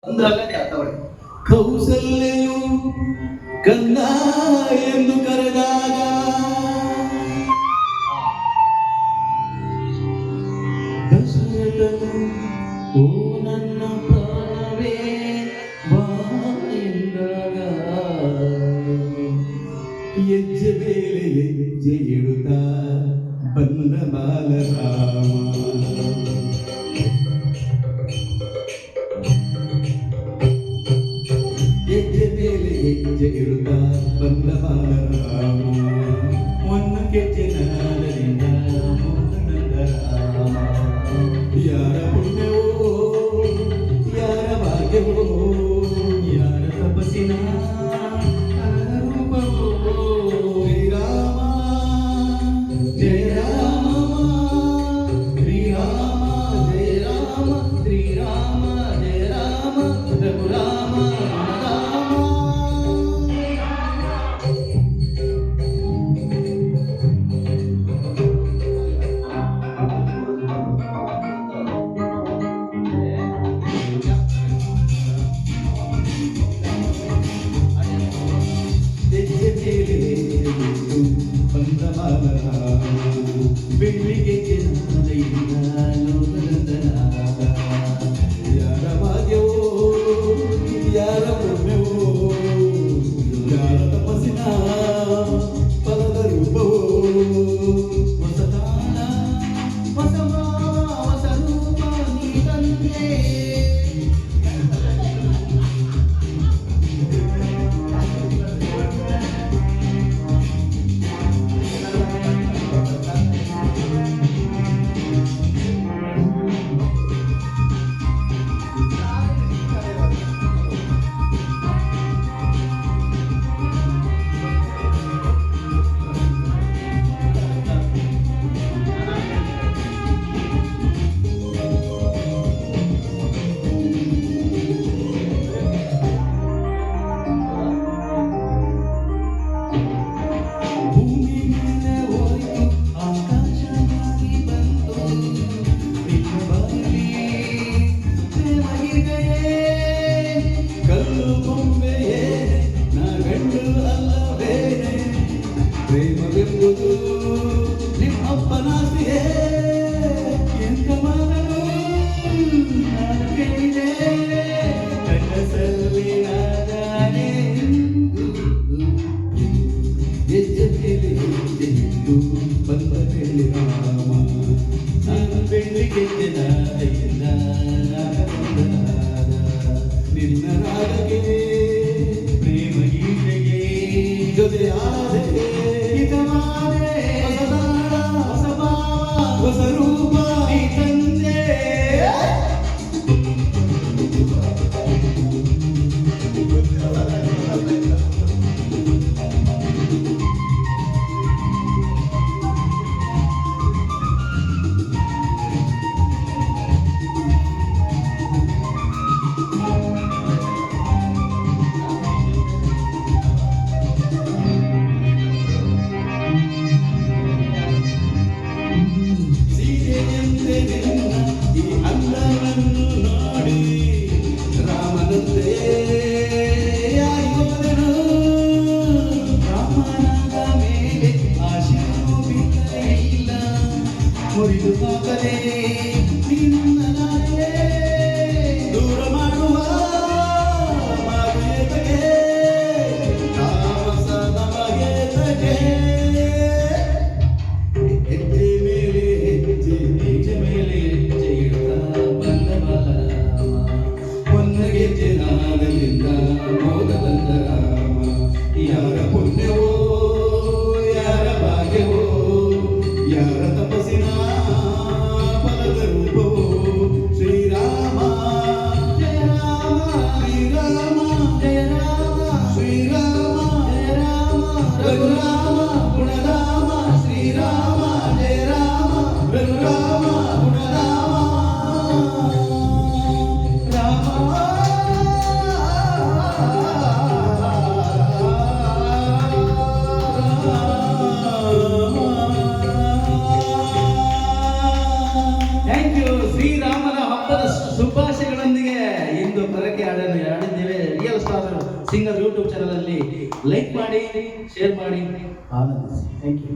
ಅಂದಾಗ ತಗೊಳ್ಳಿ. ಕೌಸಲ್ಯನು ಕನ್ನ ಎಂದು ಕರೆದಾಗ ದಶರಥನು ಓ ನನ್ನ ಪ್ರಾಣವೇ ಬಾ ಎಂದಾಗ ಹೆಜ್ಜೆ ಮೇಲೆ ಹೆಜ್ಜೆ ಇಡುತ್ತಾ ಬಂದ ಬಾಲರಾಮ. ಹೆಜ್ಜೆ ಮೇಲೆ ಹೆಜ್ಜೆ ಇಡುತ್ತಾ ಬಂದ ಬಾಲರಾಮ. ಒಂದು ಕೆಜ್ಜೆ ನಾದರಿಂದ ಮೋಹನದ ರಾಮ. ಯಾರ ಪುಣ್ಯವೋ ಯಾರ ಭಾಗ್ಯವೋ ಯಾರ ತಪಸ್ಸಿನ ರೂಪವೋ. ಶ್ರೀರಾಮ ಜಯ ರಾಮ ಶ್ರೀರಾಮ ಜಯ ರಾಮ ಶ್ರೀರಾಮ ಜಯ ರಾಮ ರಘುರಾಮ ರಾಮ. ಹೆಜ್ಜೆ ಮೇಲೆ ಬಂದ ಬಾಲರಾಮ. ಬೆಳ್ಳಿಗೆ ಜನರಿಂದ ಲೋಕನಂದನಾದ. ಯಾರ ಭಾಗ್ಯವೋ ಯಾರ ಪುಣ್ಯವೋ ಯಾರ ತಪಸ್ಸಿನ ಫಲದ ರೂಪವೋ. ಹೊಸತಾನ ಹೊಸ ಭಾವ ಹೊಸ ರೂಪ ನೀ ತಂದೆ. ಭೂಮಿ ಮೇಲೆ ಹೋಯಿತು ಆಕಾಶವಾಗಿ ಬಂತು ನಿನ್ನ ಬಾಯಲ್ಲಿ ಪ್ರೇಮಗೀತೆಯೇ. ಕಲ್ಲು ಗೊಂಬೆಯೇ ನಾ ಗಂಡು ಅಲ್ಲವೇನೆ. ಪ್ರೇಮವೆಂಬುದು ನಿಮ್ಮಪ್ಪನಾಸ್ತಿಯೇ. ಎಂತ ಮಾತನು ನಾನು ಕೇಳಿದೆ ಕನಸಲ್ಲಿ ನಾನೇ. ಹೆಜ್ಜೆ ಮೇಲೆ ಹೆಜ್ಜೆ ಇಟ್ಟು ಬಂದ ಬೆಳ್ಳಿ ರಾಮ. ನಾನು ಬೆಳ್ಳಿಗೆ ನಾದೆಯಿಂದ ನಾಗವಂದನಾದ. ನಿನ್ನ ರಾಗಕ್ಕೆ ಪ್ರೇಮ ಗೀತೆಗೆ ಜೊತೆಯಾದೆ ಹಿತವಾದೆ. ಹೊಸದಾಳ ಹೊಸ ಭಾವ ಹೊಸ ರೂಪ ನೀ ತಂದೆ. ಸಿಂಗರ್ ಯೂಟ್ಯೂಬ್ ಚಾನಲಲ್ಲಿ ಲೈಕ್ ಮಾಡಿ, ಶೇರ್ ಮಾಡಿ, ಆನಂದಿಸಿ. Thank you.